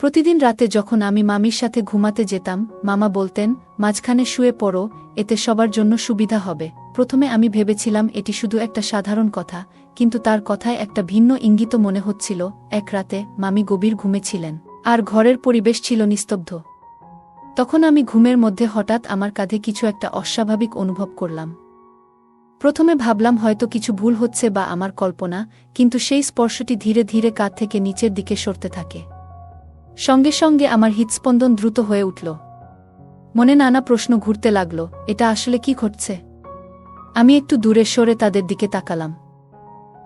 প্রতিদিন রাতে যখন আমি মামির সাথে ঘুমাতে যেতাম, মামা বলতেন, মাঝখানে শুয়ে পড়ো, এতে সবার জন্য সুবিধা হবে। প্রথমে আমি ভেবেছিলাম এটি শুধু একটা সাধারণ কথা, কিন্তু তার কথায় একটা ভিন্ন ইঙ্গিত মনে হচ্ছিল। এক রাতে মামি গভীর ঘুমে ছিলেন, আর ঘরের পরিবেশ ছিল নিস্তব্ধ। তখন আমি ঘুমের মধ্যে হঠাৎ আমার কাঁধে কিছু একটা অস্বাভাবিক অনুভব করলাম। প্রথমে ভাবলাম হয়তো কিছু ভুল হচ্ছে বা আমার কল্পনা, কিন্তু সেই স্পর্শটি ধীরে ধীরে কাঁধ থেকে নিচের দিকে সরতে থাকে। সঙ্গে সঙ্গে আমার হৃৎস্পন্দন দ্রুত হয়ে উঠল। মনে নানা প্রশ্ন ঘুরতে লাগল, এটা আসলে কি ঘটছে? আমি একটু দূরে সরে তাদের দিকে তাকালাম।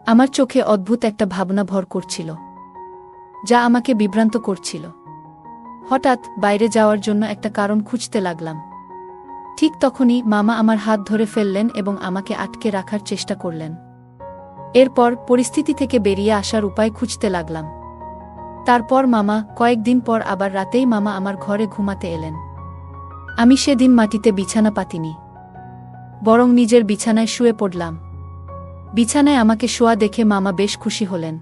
আমার চোখে অদ্ভুত একটা ভাবনা ভর করছিল, যা আমাকে বিভ্রান্ত করছিল। হঠাৎ বাইরে যাওয়ার জন্য একটা কারণ খুঁজতে লাগলাম। ঠিক তখনই মামা আমার হাত ধরে ফেললেন এবং আমাকে আটকে রাখার চেষ্টা করলেন। এরপর পরিস্থিতি থেকে বেরিয়ে আসার উপায় খুঁজতে লাগলাম। তারপর কয়েকদিন পর আবার রাতেই মামা আমার ঘরে ঘুমাতে এলেন। আমি সেদিন মাটিতে বিছানা পাতিনি, বরং নিজের বিছানায় শুয়ে পড়লাম। বিছানায় আমাকে শোয়া দেখে মামা বেশ খুশি হলেন।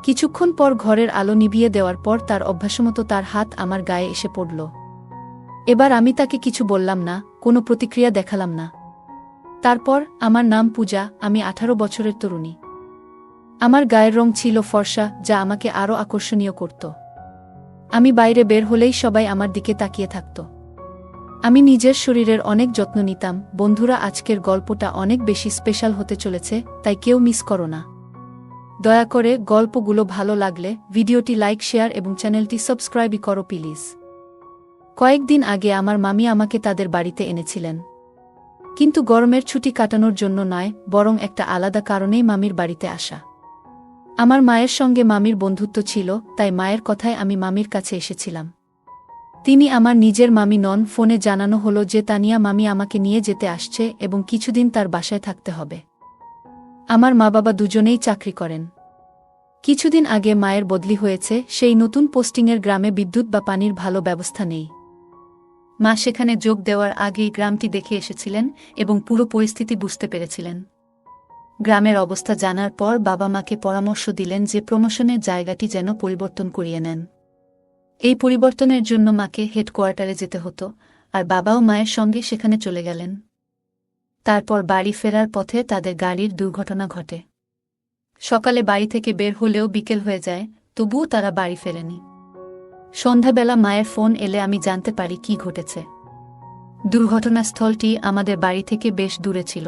কিছুক্ষণ পর ঘরের আলো নিভিয়ে দেওয়ার পর তার অভ্যাসমতো তার হাত আমার গায়ে এসে পড়ল। এবার আমি তাকে কিছু বললাম না, কোনো প্রতিক্রিয়া দেখালাম না। তারপর, আমার নাম পূজা, আমি 18 বছরের তরুণী। আমার গায়ের রং ছিল ফর্সা, যা আমাকে আরও আকর্ষণীয় করত। আমি বাইরে বের হলেই সবাই আমার দিকে তাকিয়ে থাকত। আমি নিজের শরীরের অনেক যত্ন নিতাম। বন্ধুরা, আজকের গল্পটা অনেক বেশি স্পেশাল হতে চলেছে, তাই কেউ মিস করো না। দয়া করে গল্পগুলো ভালো লাগলে ভিডিওটি লাইক, শেয়ার এবং চ্যানেলটি সাবস্ক্রাইব করো প্লিজ। কয়েকদিন আগে আমার মামি আমাকে তাদের বাড়িতে এনেছিলেন, কিন্তু গরমের ছুটি কাটানোর জন্য নয়, বরং একটা আলাদা কারণেই মামির বাড়িতে আসা। আমার মায়ের সঙ্গে মামির বন্ধুত্ব ছিল, তাই মায়ের কথায় আমি মামির কাছে এসেছিলাম। তিনি আমার নিজের মামি নন। ফোনে জানানো হলো যে তানিয়া মামি আমাকে নিয়ে যেতে আসছে এবং কিছুদিন তার বাসায় থাকতে হবে। আমার মা-বাবা দুজনেই চাকরি করেন। কিছুদিন আগে মায়ের বদলি হয়েছে, সেই নতুন পোস্টিংয়ের গ্রামে বিদ্যুৎ বা পানির ভালো ব্যবস্থা নেই। মা সেখানে যোগ দেওয়ার আগেই গ্রামটি দেখে এসেছিলেন এবং পুরো পরিস্থিতি বুঝতে পেরেছিলেন। গ্রামের অবস্থা জানার পর বাবা মাকে পরামর্শ দিলেন যে প্রমোশনের জায়গাটি যেন পরিবর্তন করিয়ে নেন। এই পরিবর্তনের জন্য মাকে হেডকোয়ার্টারে যেতে হতো, আর বাবাও মায়ের সঙ্গে সেখানে চলে গেলেন। তারপর বাড়ি ফেরার পথে তাদের গাড়ির দুর্ঘটনা ঘটে। সকালে বাড়ি থেকে বের হলেও বিকেল হয়ে যায়, তবুও তারা বাড়ি ফেরেনি। সন্ধ্যাবেলা মায়ের ফোন এলে আমি জানতে পারি কি ঘটেছে। দুর্ঘটনাস্থলটি আমাদের বাড়ি থেকে বেশ দূরে ছিল।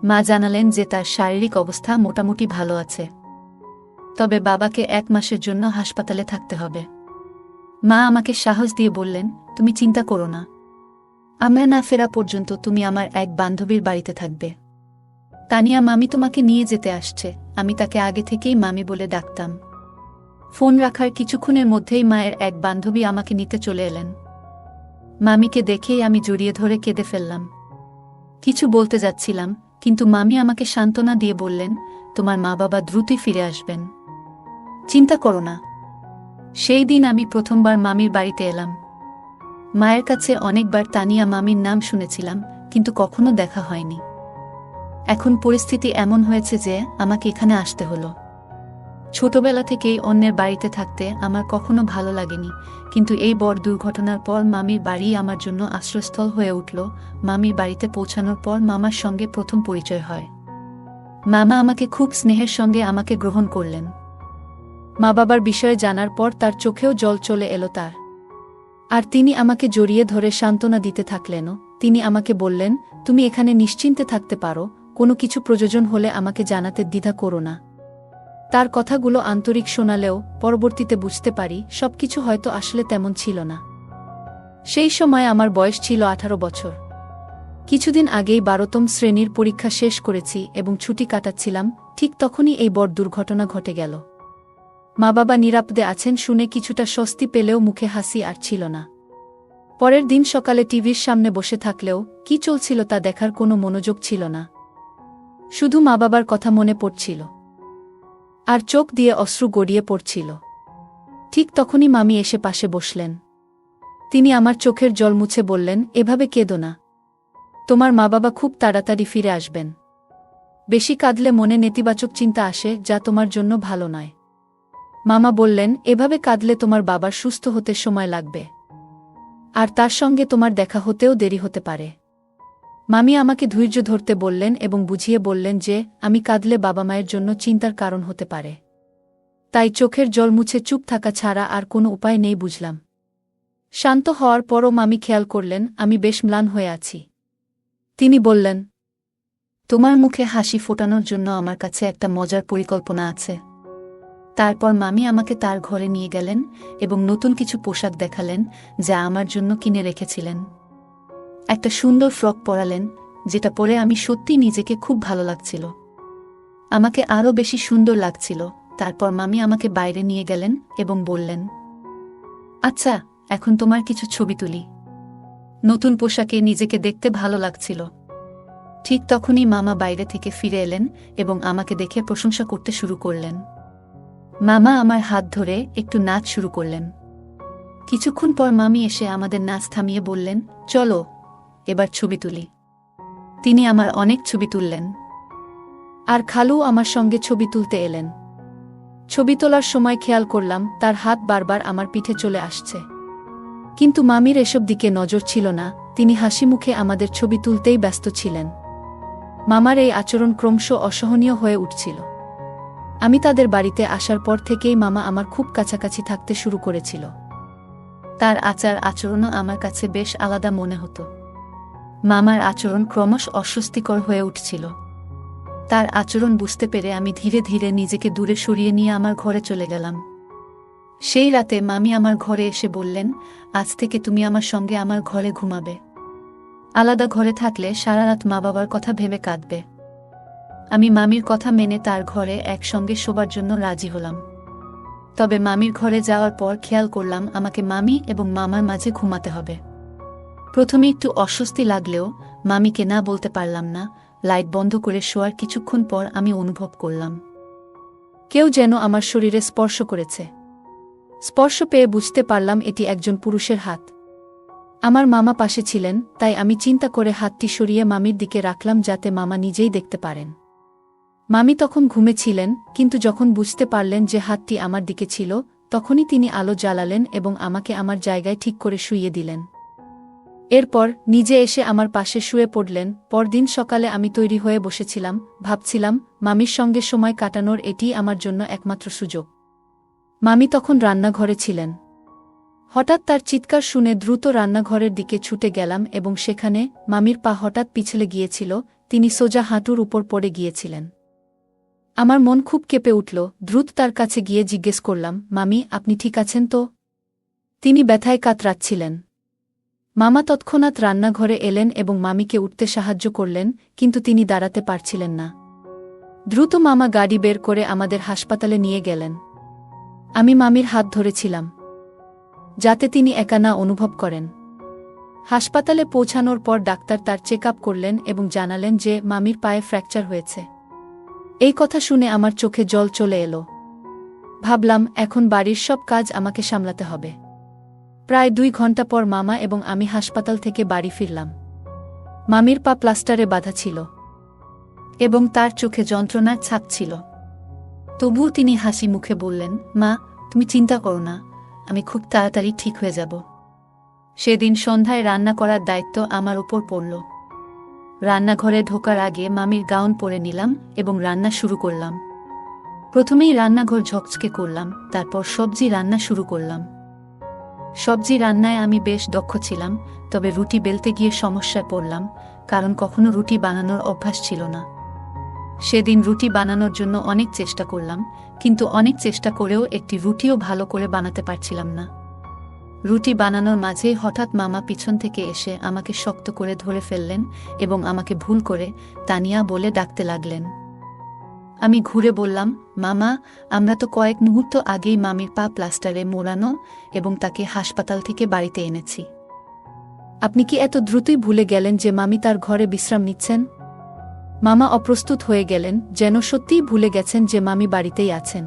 মা জানালেন যে তার শারীরিক অবস্থা মোটামুটি ভালো আছে, তবে বাবাকে 1 মাসের জন্য হাসপাতালে থাকতে হবে। মা আমাকে সাহস দিয়ে বললেন, তুমি চিন্তা করো না, আমরা না ফেরা পর্যন্ত তুমি আমার এক বান্ধবীর বাড়িতে থাকবে। তানিয়া মামি তোমাকে নিয়ে যেতে আসছে। আমি তাকে আগে থেকেই মামি বলে ডাকতাম। ফোন রাখার কিছুক্ষণের মধ্যেই মায়ের এক বান্ধবী আমাকে নিতে চলে এলেন। মামিকে দেখেই আমি জড়িয়ে ধরে কেঁদে ফেললাম। কিছু বলতে যাচ্ছিলাম, কিন্তু মামি আমাকে সান্ত্বনা দিয়ে বললেন, তোমার মা-বাবা দ্রুতই ফিরে আসবেন, চিন্তা করো না। সেই দিন আমি প্রথমবার মামির বাড়িতে এলাম। মায়ের কাছে অনেকবার তানিয়া মামির নাম শুনেছিলাম, কিন্তু কখনো দেখা হয়নি। এখন পরিস্থিতি এমন হয়েছে যে আমাকে এখানে আসতে হলো। ছোটবেলা থেকেই অন্যের বাড়িতে থাকতে আমার কখনো ভালো লাগেনি, কিন্তু এই বড় দুর্ঘটনার পর মামির বাড়ি আমার জন্য আশ্রয়স্থল হয়ে উঠল। মামির বাড়িতে পৌঁছানোর পর মামার সঙ্গে প্রথম পরিচয় হয়। মামা আমাকে খুব স্নেহের সঙ্গে আমাকে গ্রহণ করলেন। মা বাবার বিষয়ে জানার পর তার চোখেও জল চলে এলো তার। আর তিনি আমাকে জড়িয়ে ধরে সান্ত্বনা দিতে থাকলেনও। তিনি আমাকে বললেন, তুমি এখানে নিশ্চিন্তে থাকতে পারো, কোনো কিছু প্রয়োজন হলে আমাকে জানাতে দ্বিধা করো না। তার কথাগুলো আন্তরিক শোনালেও পরবর্তীতে বুঝতে পারি সবকিছু হয়তো আসলে তেমন ছিল না। সেই সময় আমার বয়স ছিল 18 বছর। কিছুদিন আগেই 12তম শ্রেণীর পরীক্ষা শেষ করেছি এবং ছুটি কাটাচ্ছিলাম। ঠিক তখনই এই বড় দুর্ঘটনা ঘটে গেল। মা বাবা নিরাপদে আছেন শুনে কিছুটা স্বস্তি পেলেও মুখে হাসি আর ছিল না। পরের দিন সকালে টিভির সামনে বসে থাকলেও কি চলছিল তা দেখার কোনো মনোযোগ ছিল না। শুধু মা বাবার কথা মনে পড়ছিল, আর চোখ দিয়ে অশ্রু গড়িয়ে পড়ছিল। ঠিক তখনই মামি এসে পাশে বসলেন। তিনি আমার চোখের জল মুছে বললেন, এভাবে কেঁদো না, তোমার মা বাবা খুব তাড়াতাড়ি ফিরে আসবেন। বেশি কাঁদলে মনে নেতিবাচক চিন্তা আসে, যা তোমার জন্য ভালো নয়। মামা বললেন, এভাবে কাঁদলে তোমার বাবার সুস্থ হতে সময় লাগবে, আর তার সঙ্গে তোমার দেখা হতেও দেরি হতে পারে। মামি আমাকে ধৈর্য ধরতে বললেন এবং বুঝিয়ে বললেন যে আমি কাঁদলে বাবা মায়ের জন্য চিন্তার কারণ হতে পারে। তাই চোখের জল মুছে চুপ থাকা ছাড়া আর কোনো উপায় নেই বুঝলাম। শান্ত হওয়ার পরও মামি খেয়াল করলেন আমি বেশ ম্লান হয়ে আছি। তিনি বললেন, তোমার মুখে হাসি ফোটানোর জন্য আমার কাছে একটা মজার পরিকল্পনা আছে। তারপর মামি আমাকে তার ঘরে নিয়ে গেলেন এবং নতুন কিছু পোশাক দেখালেন যা আমার জন্য কিনে রেখেছিলেন। একটা সুন্দর ফ্রক পরালেন, যেটা পরে আমি সত্যি নিজেকে খুব ভালো লাগছিল। আমাকে আরও বেশি সুন্দর লাগছিল। তারপর মামি আমাকে বাইরে নিয়ে গেলেন এবং বললেন, আচ্ছা, এখন তোমার কিছু ছবি তুলি। নতুন পোশাকে নিজেকে দেখতে ভালো লাগছিল। ঠিক তখনই মামা বাইরে থেকে ফিরে এলেন এবং আমাকে দেখে প্রশংসা করতে শুরু করলেন। মামা আমার হাত ধরে একটু নাচ শুরু করলেন। কিছুক্ষণ পর মামি এসে আমাদের নাচ থামিয়ে বললেন, চলো এবার ছবি তুলি। তিনি আমার অনেক ছবি তুললেন, আর খালু আমার সঙ্গে ছবি তুলতে এলেন। ছবি তোলার সময় খেয়াল করলাম তার হাত বারবার আমার পিঠে চলে আসছে, কিন্তু মামির এসব দিকে নজর ছিল না। তিনি হাসি মুখে আমাদের ছবি তুলতেই ব্যস্ত ছিলেন। মামার এই আচরণ ক্রমশ অসহনীয় হয়ে উঠছিল। আমি তাদের বাড়িতে আসার পর থেকেই মামা আমার খুব কাছাকাছি থাকতে শুরু করেছিল। তার আচার আচরণও আমার কাছে বেশ আলাদা মনে হতো। মামার আচরণ ক্রমশ অস্বস্তিকর হয়ে উঠছিল। তার আচরণ বুঝতে পেরে আমি ধীরে ধীরে নিজেকে দূরে সরিয়ে নিয়ে আমার ঘরে চলে গেলাম। সেই রাতে মামি আমার ঘরে এসে বললেন, আজ থেকে তুমি আমার সঙ্গে আমার ঘরে ঘুমাবে। আলাদা ঘরে থাকলে সারা রাত মা বাবার কথা ভেবে কাঁদবে। আমি মামির কথা মেনে তার ঘরে একসঙ্গে শোবার জন্য রাজি হলাম। তবে মামির ঘরে যাওয়ার পর খেয়াল করলাম আমাকে মামি এবং মামার মাঝে ঘুমাতে হবে। প্রথমে একটু অস্বস্তি লাগলেও মামিকে না বলতে পারলাম না। লাইট বন্ধ করে শোয়ার কিছুক্ষণ পর আমি অনুভব করলাম কেউ যেন আমার শরীরে স্পর্শ করেছে। স্পর্শ পেয়ে বুঝতে পারলাম এটি একজন পুরুষের হাত। আমার মামা পাশে ছিলেন, তাই আমি চিন্তা করে হাতটি সরিয়ে মামির দিকে রাখলাম যাতে মামা নিজেই দেখতে পারেন। মামি তখন ঘুমেছিলেন, কিন্তু যখন বুঝতে পারলেন যে হাতটি আমার দিকে ছিল, তখনই তিনি আলো জ্বালালেন এবং আমাকে আমার জায়গায় ঠিক করে শুইয়ে দিলেন। এরপর নিজে এসে আমার পাশে শুয়ে পড়লেন। পরদিন সকালে আমি তৈরি হয়ে বসেছিলাম, ভাবছিলাম মামির সঙ্গে সময় কাটানোর এটিই আমার জন্য একমাত্র সুযোগ। মামি তখন রান্নাঘরে ছিলেন। হঠাৎ তার চিৎকার শুনে দ্রুত রান্নাঘরের দিকে ছুটে গেলাম এবং সেখানে মামির পা হঠাৎ পিছলে গিয়েছিল। তিনি সোজা হাঁটুর উপর পড়ে গিয়েছিলেন। আমার মন খুব কেঁপে উঠল। দ্রুত তার কাছে গিয়ে জিজ্ঞেস করলাম, মামি, আপনি ঠিক আছেন তো? তিনি ব্যথায় কাতরাচ্ছিলেন। মামা তৎক্ষণাৎ রান্নাঘরে এলেন এবং মামিকে উঠতে সাহায্য করলেন, কিন্তু তিনি দাঁড়াতে পারছিলেন না। দ্রুত মামা গাড়ি বের করে আমাদের হাসপাতালে নিয়ে গেলেন। আমি মামির হাত ধরেছিলাম, যাতে তিনি একা না অনুভব করেন। হাসপাতালে পৌঁছানোর পর ডাক্তার তার চেক আপ করলেন এবং জানালেন যে মামির পায়ে ফ্র্যাকচার হয়েছে। এই কথা শুনে আমার চোখে জল চলে এলো। ভাবলাম এখন বাড়ির সব কাজ আমাকে সামলাতে হবে। প্রায় 2 ঘন্টা পর মামা এবং আমি হাসপাতাল থেকে বাড়ি ফিরলাম। মামির পা প্লাস্টারে বাঁধা ছিল এবং তার চোখে যন্ত্রণার ছাপ ছিল। তবুও তিনি হাসি মুখে বললেন, মা, তুমি চিন্তা করো না, আমি খুব তাড়াতাড়ি ঠিক হয়ে যাব। সেদিন সন্ধ্যায় রান্না করার দায়িত্ব আমার উপর পড়ল। রান্নাঘরে ঢোকার আগে মামির গাউন পরে নিলাম এবং রান্না শুরু করলাম। প্রথমেই রান্নাঘর ঝকঝকে করলাম, তারপর সবজি রান্না শুরু করলাম। সবজি রান্নায় আমি বেশ দক্ষ ছিলাম, তবে রুটি বেলতে গিয়ে সমস্যায় পড়লাম, কারণ কখনো রুটি বানানোর অভ্যাস ছিল না। সেদিন রুটি বানানোর জন্য অনেক চেষ্টা করলাম, কিন্তু অনেক চেষ্টা করেও একটি রুটিও ভালো করে বানাতে পারছিলাম না। রুটি বানানোর মাঝেই হঠাৎ মামা পিছন থেকে এসে আমাকে শক্ত করে ধরে ফেললেন এবং আমাকে ভুল করে তানিয়া বলে ডাকতে লাগলেন। আমি ঘুরে বললাম, মামা, আমরা তো কয়েক মুহূর্ত আগেই মামির পা প্লাস্টারে মোড়ানো এবং তাকে হাসপাতাল থেকে বাড়িতে এনেছি। আপনি কি এত দ্রুতই ভুলে গেলেন যে মামি তার ঘরে বিশ্রাম নিচ্ছেন? মামা অপ্রস্তুত হয়ে গেলেন, যেন সত্যিই ভুলে গেছেন যে মামি বাড়িতেই আছেন।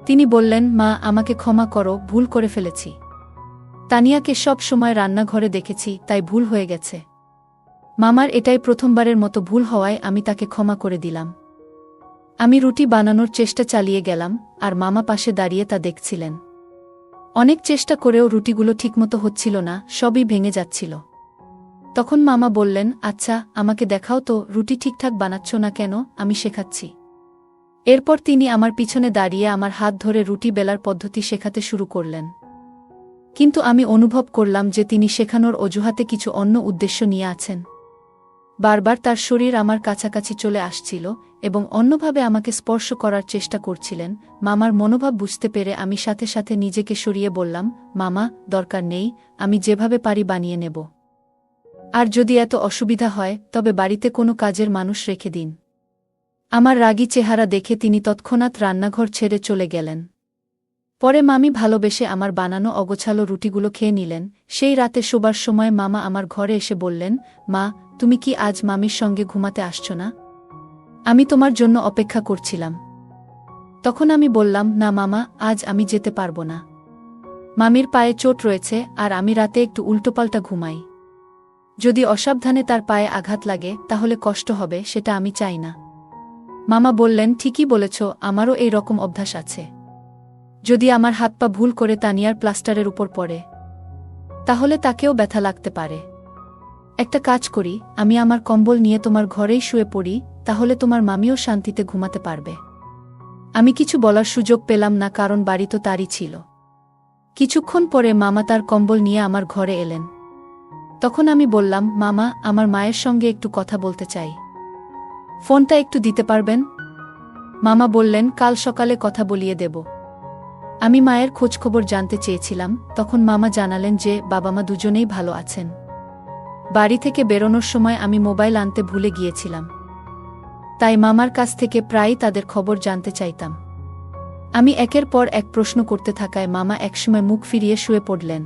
তিনি বললেন, মা, আমাকে ক্ষমা করো, ভুল করে ফেলেছি। তানিয়াকে সব সময় রান্নাঘরে দেখেছি, তাই ভুল হয়ে গেছে। মামার এটাই প্রথমবারের মতো ভুল হওয়ায় আমি তাকে ক্ষমা করে দিলাম। আমি রুটি বানানোর চেষ্টা চালিয়ে গেলাম, আর মামা পাশে দাঁড়িয়ে তা দেখছিলেন। অনেক চেষ্টা করেও রুটিগুলো ঠিকমতো হচ্ছিল না, সবই ভেঙে যাচ্ছিল। তখন মামা বললেন, আচ্ছা, আমাকে দেখাও তো, রুটি ঠিকঠাক বানাচ্ছ না কেন, আমি শেখাচ্ছি। এরপর তিনি আমার পিছনে দাঁড়িয়ে আমার হাত ধরে রুটি বেলার পদ্ধতি শেখাতে শুরু করলেন। কিন্তু আমি অনুভব করলাম যে তিনি শেখানোর অজুহাতে কিছু অন্য উদ্দেশ্য নিয়ে আছেন। বারবার তার শরীর আমার কাছাকাছি চলে আসছিল এবং অন্যভাবে আমাকে স্পর্শ করার চেষ্টা করছিলেন। মামার মনোভাব বুঝতে পেরে আমি সাথে সাথে নিজেকে সরিয়ে বললাম, মামা, দরকার নেই, আমি যেভাবে পারি বানিয়ে নেব। আর যদি এত অসুবিধা হয় তবে বাড়িতে কোনো কাজের মানুষ রেখে দিন। আমার রাগী চেহারা দেখে তিনি তৎক্ষণাৎ রান্নাঘর ছেড়ে চলে গেলেন। পরে মামি ভালোবেসে আমার বানানো অগোছালো রুটিগুলো খেয়ে নিলেন। সেই রাতে শোবার সময় মামা আমার ঘরে এসে বললেন, মা, তুমি কি আজ মামির সঙ্গে ঘুমাতে আসছো না? আমি তোমার জন্য অপেক্ষা করছিলাম। তখন আমি বললাম, না মামা, আজ আমি যেতে পারবো না। মামির পায়ে চোট রয়েছে আর আমি রাতে একটু উল্টোপাল্টা ঘুমাই। যদি অসাবধানে তার পায়ে আঘাত লাগে তাহলে কষ্ট হবে, সেটা আমি চাই না। মামা বললেন, ঠিকই বলেছ, আমারও এই রকম অভ্যাস আছে। যদি আমার হাত পা ভুল করে তানিয়ার প্লাস্টারের উপর পড়ে তাহলে তাকেও ব্যথা লাগতে পারে। একটা কাজ করি, আমি আমার কম্বল নিয়ে তোমার ঘরেই শুয়ে পড়ি, তাহলে তোমার মামিও শান্তিতে ঘুমাতে পারবে। আমি কিছু বলার সুযোগ পেলাম না, কারণ বাড়ি তো তারই ছিল। কিছুক্ষণ পরে মামা তার কম্বল নিয়ে আমার ঘরে এলেন। তখন আমি বললাম, মামা, আমার মায়ের সঙ্গে একটু কথা বলতে চাই। ফোনটা একটু দিতে পারবেন? মামা বললেন, কাল সকালে কথা বলিয়ে দেব। আমি মায়ের খোঁজখবর জানতে চেয়েছিলাম। তখন মামা জানালেন যে বাবা মা দুজনেই ভালো আছেন। বাড়ি থেকে বেরোনোর সময় আমি মোবাইল আনতে ভুলে গিয়েছিলাম, তাই মামার কাছ থেকে প্রায়ই তাদের খবর জানতে চাইতাম। আমি একের পর এক প্রশ্ন করতে থাকায় মামা একসময় মুখ ফিরিয়ে শুয়ে পড়লেন।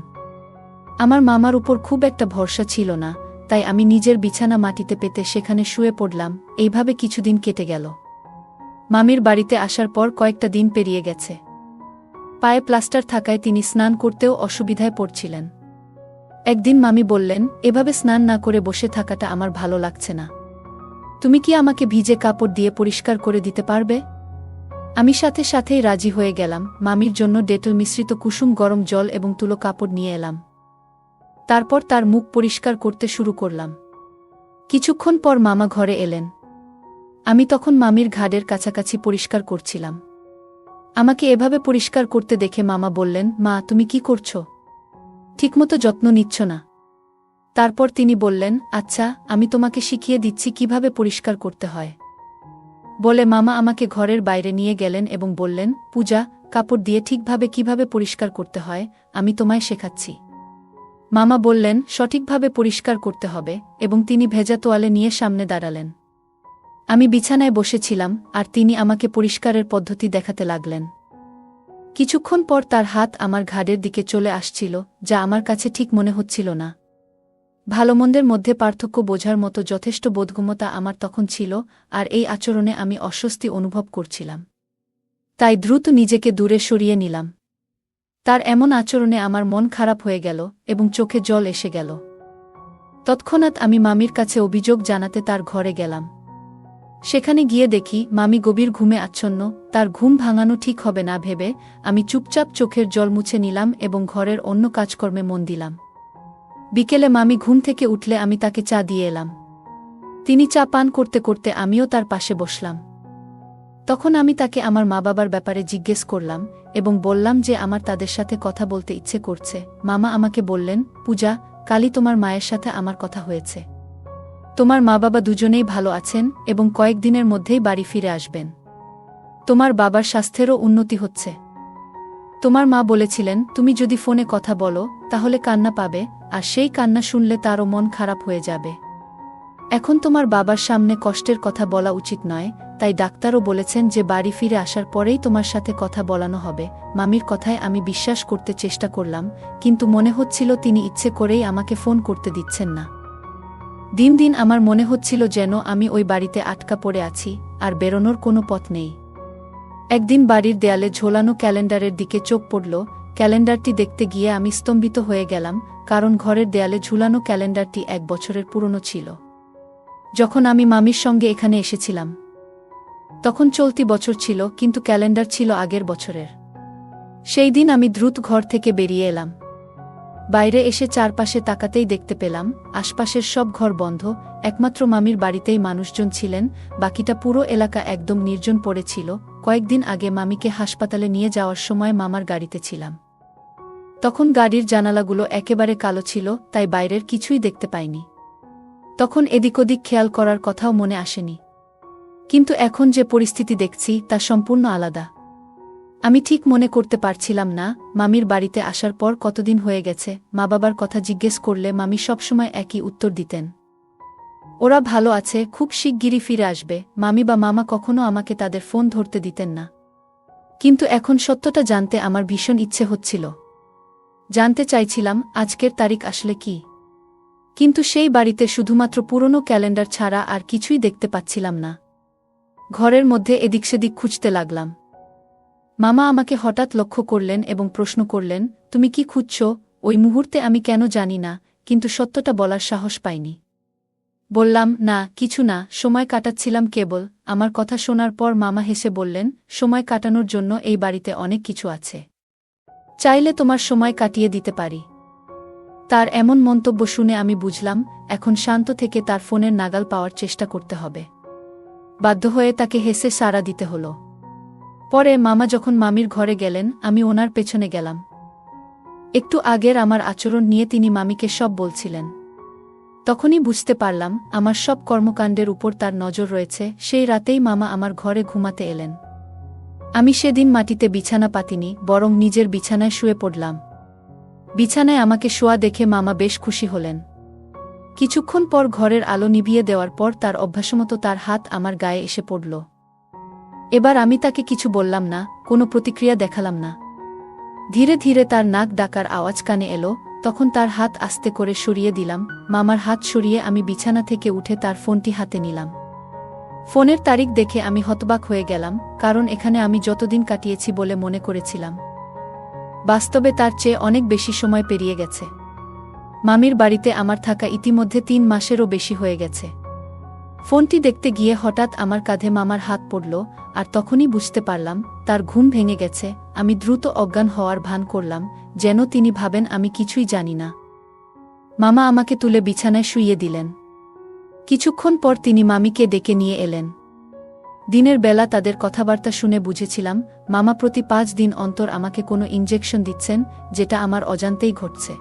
আমার মামার উপর খুব একটা ভরসা ছিল না, তাই আমি নিজের বিছানা মাটিতে পেতে সেখানে শুয়ে পড়লাম। এইভাবে কিছুদিন কেটে গেল। মামির বাড়িতে আসার পর কয়েকটা দিন পেরিয়ে গেছে। পায়ে প্লাস্টার থাকায় তিনি স্নান করতেও অসুবিধায় পড়ছিলেন। একদিন মামি বললেন, এভাবে স্নান না করে বসে থাকাটা আমার ভালো লাগছে না। তুমি কি আমাকে ভিজে কাপড় দিয়ে পরিষ্কার করে দিতে পারবে? আমি সাথে সাথেই রাজি হয়ে গেলাম। মামির জন্য ডেটল মিশ্রিত কুসুম গরম জল এবং তুলো কাপড় নিয়ে এলাম। তারপর তার মুখ পরিষ্কার করতে শুরু করলাম। কিছুক্ষণ পর মামা ঘরে এলেন। আমি তখন মামির ঘাড়ের কাছাকাছি পরিষ্কার করছিলাম। আমাকে এভাবে পরিষ্কার করতে দেখে মামা বললেন, মা, তুমি কি করছো? ঠিকমতো যত্ন নিচ্ছ না। তারপর তিনি বললেন, আচ্ছা, আমি তোমাকে শিখিয়ে দিচ্ছি কিভাবে পরিষ্কার করতে হয়। বলে মামা আমাকে ঘরের বাইরে নিয়ে গেলেন এবং বললেন, পূজা, কাপড় দিয়ে ঠিকভাবে কিভাবে পরিষ্কার করতে হয় আমি তোমায় শেখাচ্ছি। মামা বললেন, সঠিকভাবে পরিষ্কার করতে হবে, এবং তিনি ভেজা তোয়ালে নিয়ে সামনে দাঁড়ালেন। আমি বিছানায় বসেছিলাম আর তিনি আমাকে পরিষ্কারের পদ্ধতি দেখাতে লাগলেন। কিছুক্ষণ পর তার হাত আমার ঘাড়ের দিকে চলে আসছিল, যা আমার কাছে ঠিক মনে হচ্ছিল না। ভালোমন্দের মধ্যে পার্থক্য বোঝার মতো যথেষ্ট বোধগম্যতা আমার তখন ছিল, আর এই আচরণে আমি অস্বস্তি অনুভব করছিলাম। তাই দ্রুত নিজেকে দূরে সরিয়ে নিলাম। তার এমন আচরণে আমার মন খারাপ হয়ে গেল এবং চোখে জল এসে গেল। তৎক্ষণাৎ আমি মামির কাছে অভিযোগ জানাতে তার ঘরে গেলাম। সেখানে গিয়ে দেখি মামি গভীর ঘুমে আচ্ছন্ন। তার ঘুম ভাঙানো ঠিক হবে না ভেবে আমি চুপচাপ চোখের জল মুছে নিলাম এবং ঘরের অন্য কাজকর্মে মন দিলাম। বিকেলে মামি ঘুম থেকে উঠলে আমি তাকে চা দিয়ে এলাম। তিনি চা পান করতে করতে আমিও তার পাশে বসলাম। তখন আমি তাকে আমার মা বাবার ব্যাপারে জিজ্ঞেস করলাম এবং বললাম যে আমার তাদের সাথে কথা বলতে ইচ্ছে করছে। মামা আমাকে বললেন, পূজা, কালই তোমার মায়ের সাথে আমার কথা হয়েছে। তোমার মা বাবা দুজনেই ভালো আছেন এবং কয়েকদিনের মধ্যেই বাড়ি ফিরে আসবেন। তোমার বাবার স্বাস্থ্যেরও উন্নতি হচ্ছে। তোমার মা বলেছিলেন, তুমি যদি ফোনে কথা বলো তাহলে কান্না পাবে, আর সেই কান্না শুনলে তারও মন খারাপ হয়ে যাবে। এখন তোমার বাবার সামনে কষ্টের কথা বলা উচিত নয়, তাই ডাক্তারও বলেছেন যে বাড়ি ফিরে আসার পরেই তোমার সাথে কথা বলানো হবে। মামির কথায় আমি বিশ্বাস করতে চেষ্টা করলাম, কিন্তু মনে হচ্ছিল তিনি ইচ্ছে করেই আমাকে ফোন করতে দিচ্ছেন না। দিন দিন আমার মনে হচ্ছিল যেন আমি ওই বাড়িতে আটকা পড়ে আছি আর বেরোনোর কোনো পথ নেই। একদিন বাড়ির দেয়ালে ঝোলানো ক্যালেন্ডারের দিকে চোখ পড়ল। ক্যালেন্ডারটি দেখতে গিয়ে আমি স্তম্ভিত হয়ে গেলাম, কারণ ঘরের দেয়ালে ঝুলানো ক্যালেন্ডারটি 1 বছরের পুরনো ছিল, যখন আমি মামির সঙ্গে এখানে এসেছিলাম। তখন চলতি বছর ছিল, কিন্তু ক্যালেন্ডার ছিল আগের বছরের। সেই দিন আমি দ্রুত ঘর থেকে বেরিয়ে এলাম। বাইরে এসে চারপাশে তাকাতেই দেখতে পেলাম আশপাশের সব ঘর বন্ধ, একমাত্র মামির বাড়িতেই মানুষজন ছিলেন, বাকিটা পুরো এলাকা একদম নির্জন পড়েছিল। কয়েকদিন আগে মামিকে হাসপাতালে নিয়ে যাওয়ার সময় মামার গাড়িতে ছিলাম। তখন গাড়ির জানালাগুলো একেবারে কালো ছিল, তাই বাইরের কিছুই দেখতে পাইনি। তখন এদিক ওদিক খেয়াল করার কথাও মনে আসেনি। কিন্তু এখন যে পরিস্থিতি দেখছি তা সম্পূর্ণ আলাদা। আমি ঠিক মনে করতে পারছিলাম না মামির বাড়িতে আসার পর কতদিন হয়ে গেছে। মা বাবার কথা জিজ্ঞেস করলে মামি সবসময় একই উত্তর দিতেন, ওরা ভালো আছে, খুব শিগগিরই ফিরে আসবে। মামি বা মামা কখনো আমাকে তাদের ফোন ধরতে দিতেন না। কিন্তু এখন সত্যটা জানতে আমার ভীষণ ইচ্ছে হচ্ছিল। জানতে চাইছিলাম আজকের তারিখ আসলে কি। কিন্তু সেই বাড়িতে শুধুমাত্র পুরনো ক্যালেন্ডার ছাড়া আর কিছুই দেখতে পাচ্ছিলাম না। ঘরের মধ্যে এদিক সেদিক খুঁজতে লাগলাম। মামা আমাকে হঠাৎ লক্ষ্য করলেন এবং প্রশ্ন করলেন, তুমি কি খুঁজছ? ওই মুহূর্তে আমি কেন জানি না, কিন্তু সত্যটা বলার সাহস পাইনি। বললাম, না কিছু না, সময় কাটাচ্ছিলাম কেবল। আমার কথা শোনার পর মামা হেসে বললেন, সময় কাটানোর জন্য এই বাড়িতে অনেক কিছু আছে, চাইলে তোমার সময় কাটিয়ে দিতে পারি। তার এমন মন্তব্য শুনে আমি বুঝলাম এখন শান্ত থেকে তার ফোনের নাগাল পাওয়ার চেষ্টা করতে হবে। বাধ্য হয়ে তাকে হেসে সাড়া দিতে হলো। পরে মামা যখন মামির ঘরে গেলেন, আমি ওনার পেছনে গেলাম। একটু আগের আমার আচরণ নিয়ে তিনি মামিকে সব বলছিলেন। তখনই বুঝতে পারলাম আমার সব কর্মকাণ্ডের উপর তার নজর রয়েছে। সেই রাতেই মামা আমার ঘরে ঘুমাতে এলেন। আমি সেদিন মাটিতে বিছানা পাতিনি, বরং নিজের বিছানায় শুয়ে পড়লাম। বিছানায় আমাকে শোয়া দেখে মামা বেশ খুশি হলেন। কিছুক্ষণ পর ঘরের আলো নিভিয়ে দেওয়ার পর তার অভ্যাসমতো তার হাত আমার গায়ে এসে পড়ল। এবার আমি তাকে কিছু বললাম না, কোনো প্রতিক্রিয়া দেখালাম না। ধীরে ধীরে তার নাক ডাকার আওয়াজ কানে এলো, তখন তার হাত আস্তে করে সরিয়ে দিলাম। মামার হাত সরিয়ে আমি বিছানা থেকে উঠে তার ফোনটি হাতে নিলাম। ফোনের তারিখ দেখে আমি হতবাক হয়ে গেলাম, কারণ এখানে আমি যতদিন কাটিয়েছি বলে মনে করেছিলাম, বাস্তবে তার চেয়ে অনেক বেশি সময় পেরিয়ে গেছে। মামির বাড়িতে আমার থাকা ইতিমধ্যে 3 মাসেরও বেশি হয়ে গেছে। ফোনটি দেখতে গিয়ে হঠাৎ আমার কাঁধে মামার হাত পড়ল, আর তখনই বুঝতে পারলাম তার ঘুম ভেঙে গেছে। আমি দ্রুত অজ্ঞান হওয়ার ভান করলাম, যেন তিনি ভাবেন আমি কিছুই জানি না। মামা আমাকে তুলে বিছানায় শুইয়ে দিলেন। কিছুক্ষণ পর তিনি মামিকে ডেকে নিয়ে এলেন। দিনের বেলা তাদের কথাবার্তা শুনে বুঝেছিলাম মামা প্রতি 5 দিন অন্তর আমাকে কোনো ইনজেকশন দিচ্ছেন, যেটা আমার অজান্তেই ঘটছে।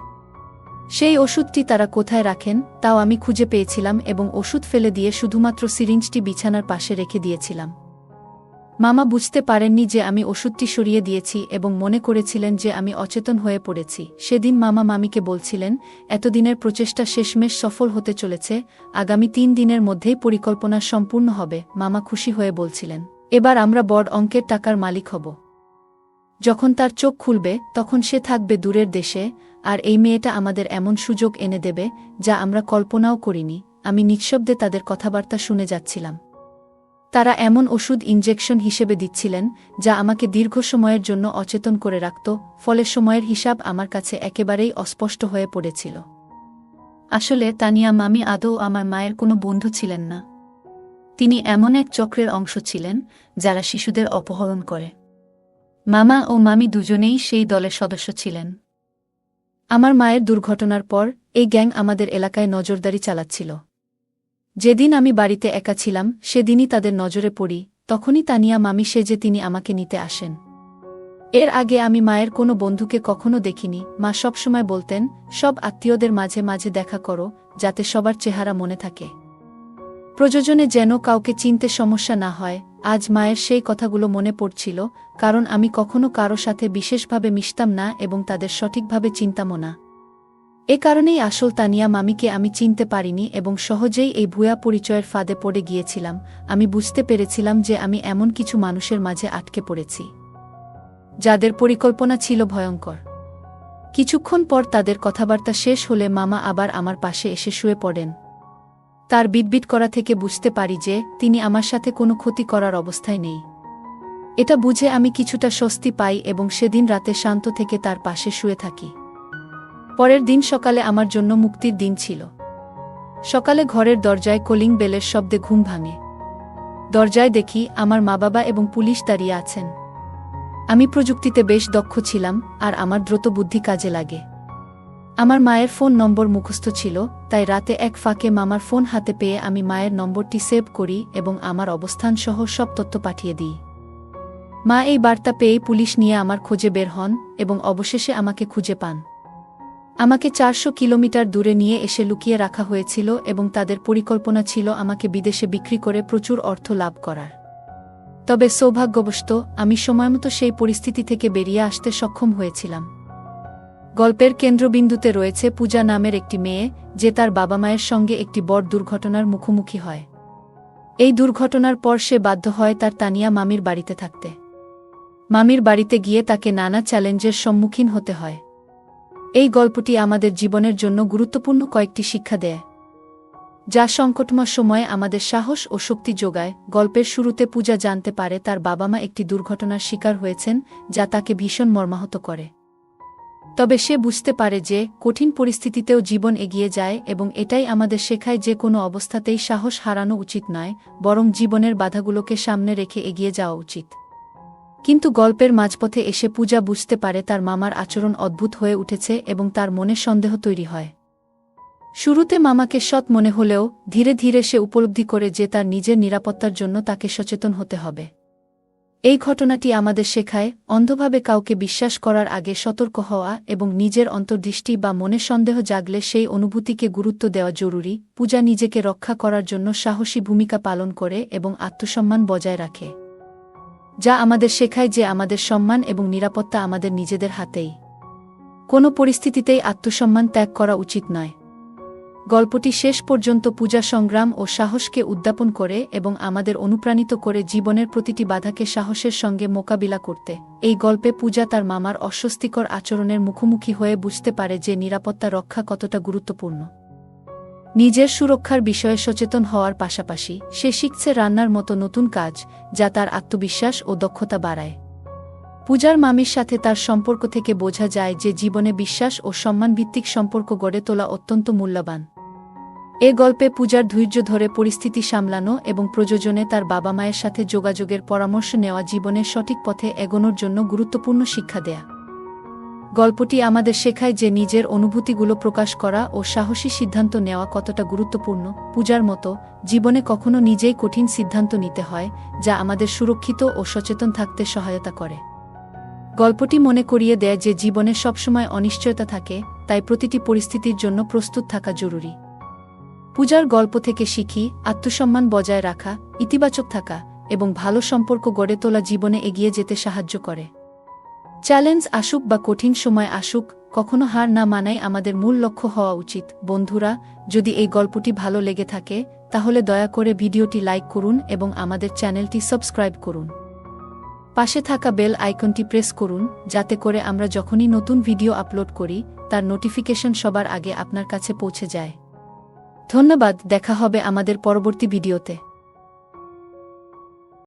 সেই ওষুধটি তারা কোথায় রাখেন তাও আমি খুঁজে পেয়েছিলাম এবং ওষুধ ফেলে দিয়ে শুধুমাত্র সিরিঞ্জটি বিছানার পাশে রেখে দিয়েছিলাম। মামা বুঝতে পারেননি যে আমি ওষুধটি সরিয়ে দিয়েছি এবং মনে করেছিলেন যে আমি অচেতন হয়ে পড়েছি। সেদিন মামা মামিকে বলছিলেন, এতদিনের প্রচেষ্টা শেষমেশ সফল হতে চলেছে, আগামী 3 দিনের মধ্যেই পরিকল্পনা সম্পূর্ণ হবে। মামা খুশি হয়ে বলছিলেন, এবার আমরা বড় অঙ্কের টাকার মালিক হব। যখন তার চোখ খুলবে তখন সে থাকবে দূরের দেশে, আর এই মেয়েটা আমাদের এমন সুযোগ এনে দেবে যা আমরা কল্পনাও করিনি। আমি নিঃশব্দে তাদের কথাবার্তা শুনে যাচ্ছিলাম। তারা এমন ওষুধ ইনজেকশন হিসেবে দিচ্ছিলেন যা আমাকে দীর্ঘ সময়ের জন্য অচেতন করে রাখত, ফলে সময়ের হিসাব আমার কাছে একেবারেই অস্পষ্ট হয়ে পড়েছিল। আসলে তানিয়া মামি আদৌ আমার মায়ের কোনো বন্ধু ছিলেন না। তিনি এমন এক চক্রের অংশ ছিলেন যারা শিশুদের অপহরণ করে। মামা ও মামি দুজনেই সেই দলের সদস্য ছিলেন। আমার মায়ের দুর্ঘটনার পর এই গ্যাং আমাদের এলাকায় নজরদারি চালাচ্ছিল। যেদিন আমি বাড়িতে একা ছিলাম সেদিনই তাদের নজরে পড়ি। তখনই তানিয়া মামি সেজে তিনি আমাকে নিতে আসেন। এর আগে আমি মায়ের কোনো বন্ধুকে কখনো দেখিনি। মা সবসময় বলতেন, সব আত্মীয়দের মাঝে মাঝে দেখা করো, যাতে সবার চেহারা মনে থাকে, প্রয়োজনে যেন কাউকে চিনতে সমস্যা না হয়। আজ মায়ের সেই কথাগুলো মনে পড়ছিল, কারণ আমি কখনো কারো সাথে বিশেষভাবে মিশতাম না এবং তাদের সঠিকভাবে চিনতামও না। এ কারণেই আসল তানিয়া মামিকে আমি চিনতে পারিনি এবং সহজেই এই ভুয়া পরিচয়ের ফাঁদে পড়ে গিয়েছিলাম। আমি বুঝতে পেরেছিলাম যে আমি এমন কিছু মানুষের মাঝে আটকে পড়েছি যাদের পরিকল্পনা ছিল ভয়ঙ্কর। কিছুক্ষণ পর তাদের কথাবার্তা শেষ হলে মামা আবার আমার পাশে এসে শুয়ে পড়েন। তার বিটবিট করা থেকে বুঝতে পারি যে তিনি আমার সাথে কোনো ক্ষতি করার অবস্থায় নেই। এটা বুঝে আমি কিছুটা স্বস্তি পাই এবং সেদিন রাতে শান্ত থেকে তার পাশে শুয়ে থাকি। পরের দিন সকালে আমার জন্য মুক্তির দিন ছিল। সকালে ঘরের দরজায় কলিং বেলের শব্দে ঘুম ভাঙে। দরজায় দেখি আমার মা বাবা এবং পুলিশ দাঁড়িয়ে আছেন। আমি প্রযুক্তিতে বেশ দক্ষ ছিলাম, আর আমার দ্রুত বুদ্ধি কাজে লাগে। আমার মায়ের ফোন নম্বর মুখস্থ ছিল, তাই রাতে এক ফাঁকে মামার ফোন হাতে পেয়ে আমি মায়ের নম্বরটি সেভ করি এবং আমার অবস্থান সহ সব তথ্য পাঠিয়ে দিই। মা এই বার্তা পেয়েই পুলিশ নিয়ে আমার খোঁজে বের হন এবং অবশেষে আমাকে খুঁজে পান। আমাকে ৪০০ কিলোমিটার দূরে নিয়ে এসে লুকিয়ে রাখা হয়েছিল এবং তাদের পরিকল্পনা ছিল আমাকে বিদেশে বিক্রি করে প্রচুর অর্থ লাভ করার। তবে সৌভাগ্যবশত আমি সময়মতো সেই পরিস্থিতি থেকে বেরিয়ে আসতে সক্ষম হয়েছিলাম। গল্পের কেন্দ্রবিন্দুতে রয়েছে পূজা নামের একটি মেয়ে, যে তার বাবা মায়ের সঙ্গে একটি বড় দুর্ঘটনার মুখোমুখি হয়। এই দুর্ঘটনার পর সে বাধ্য হয় তার তানিয়া মামির বাড়িতে থাকতে। মামির বাড়িতে গিয়ে তাকে নানা চ্যালেঞ্জের সম্মুখীন হতে হয়। এই গল্পটি আমাদের জীবনের জন্য গুরুত্বপূর্ণ কয়েকটি শিক্ষা দেয়, যা সংকটময় সময়ে আমাদের সাহস ও শক্তি যোগায়। গল্পের শুরুতে পূজা জানতে পারে তার বাবা মা একটি দুর্ঘটনার শিকার হয়েছেন, যা তাকে ভীষণ মর্মাহত করে। তবে সে বুঝতে পারে যে কঠিন পরিস্থিতিতেও জীবন এগিয়ে যায় এবং এটাই আমাদের শেখায় যে কোনো অবস্থাতেই সাহস হারানো উচিত নয়, বরং জীবনের বাধাগুলোকে সামনে রেখে এগিয়ে যাওয়া উচিত। কিন্তু গল্পের মাঝপথে এসে পূজা বুঝতে পারে তার মামার আচরণ অদ্ভুত হয়ে উঠেছে এবং তার মনে সন্দেহ তৈরি হয়। শুরুতে মামাকে সৎ মনে হলেও ধীরে ধীরে সে উপলব্ধি করে যে তার নিজের নিরাপত্তার জন্য তাকে সচেতন হতে হবে। এই ঘটনাটি আমাদের শেখায় অন্ধভাবে কাউকে বিশ্বাস করার আগে সতর্ক হওয়া এবং নিজের অন্তর্দৃষ্টি বা মনে সন্দেহ জাগলে সেই অনুভূতিকে গুরুত্ব দেওয়া জরুরি। পূজা নিজেকে রক্ষা করার জন্য সাহসী ভূমিকা পালন করে এবং আত্মসম্মান বজায় রাখে, যা আমাদের শেখায় যে আমাদের সম্মান এবং নিরাপত্তা আমাদের নিজেদের হাতেই। কোনো পরিস্থিতিতেই আত্মসম্মান ত্যাগ করা উচিত নয়। গল্পটি শেষ পর্যন্ত পূজা সংগ্রাম ও সাহসকে উদ্যাপন করে এবং আমাদের অনুপ্রাণিত করে জীবনের প্রতিটি বাধাকে সাহসের সঙ্গে মোকাবিলা করতে। এই গল্পে পূজা তার মামার অস্বস্তিকর আচরণের মুখোমুখি হয়ে বুঝতে পারে যে নিরাপত্তা রক্ষা কতটা গুরুত্বপূর্ণ। নিজের সুরক্ষার বিষয়ে সচেতন হওয়ার পাশাপাশি সে শিখছে রান্নার মতো নতুন কাজ, যা তার আত্মবিশ্বাস ও দক্ষতা বাড়ায়। পূজার মামির সাথে তার সম্পর্ক থেকে বোঝা যায় যে জীবনে বিশ্বাস ও সম্মানভিত্তিক সম্পর্ক গড়ে তোলা অত্যন্ত মূল্যবান। এ গল্পে পূজার ধৈর্য ধরে পরিস্থিতি সামলানো এবং প্রয়োজনে তার বাবা মায়ের সাথে যোগাযোগের পরামর্শ নেওয়া জীবনের সঠিক পথে এগোনোর জন্য গুরুত্বপূর্ণ শিক্ষা দেয়া। গল্পটি আমাদের শেখায় যে নিজের অনুভূতিগুলো প্রকাশ করা ও সাহসী সিদ্ধান্ত নেওয়া কতটা গুরুত্বপূর্ণ। পূজার মতো জীবনে কখনো নিজেই কঠিন সিদ্ধান্ত নিতে হয়, যা আমাদের সুরক্ষিত ও সচেতন থাকতে সহায়তা করে। গল্পটি মনে করিয়ে দেয় যে জীবনে সবসময় অনিশ্চয়তা থাকে, তাই প্রতিটি পরিস্থিতির জন্য প্রস্তুত থাকা জরুরি। পূজার গল্প থেকে শিখি আত্মসম্মান বজায় রাখা, ইতিবাচক থাকা এবং ভালো সম্পর্ক গড়ে তোলা জীবনে এগিয়ে যেতে সাহায্য করে। চ্যালেঞ্জ আসুক বা কঠিন সময় আসুক, কখনো হার না মানাই আমাদের মূল লক্ষ্য হওয়া উচিত। বন্ধুরা, যদি এই গল্পটি ভালো লেগে থাকে তাহলে দয়া করে ভিডিওটি লাইক করুন এবং আমাদের চ্যানেলটি সাবস্ক্রাইব করুন। পাশে থাকা বেল আইকনটি প্রেস করুন, যাতে করে আমরা যখনই নতুন ভিডিও আপলোড করি তার নোটিফিকেশন সবার আগে আপনার কাছে পৌঁছে যায়। ধন্যবাদ, দেখা হবে আমাদের পরবর্তী ভিডিওতে।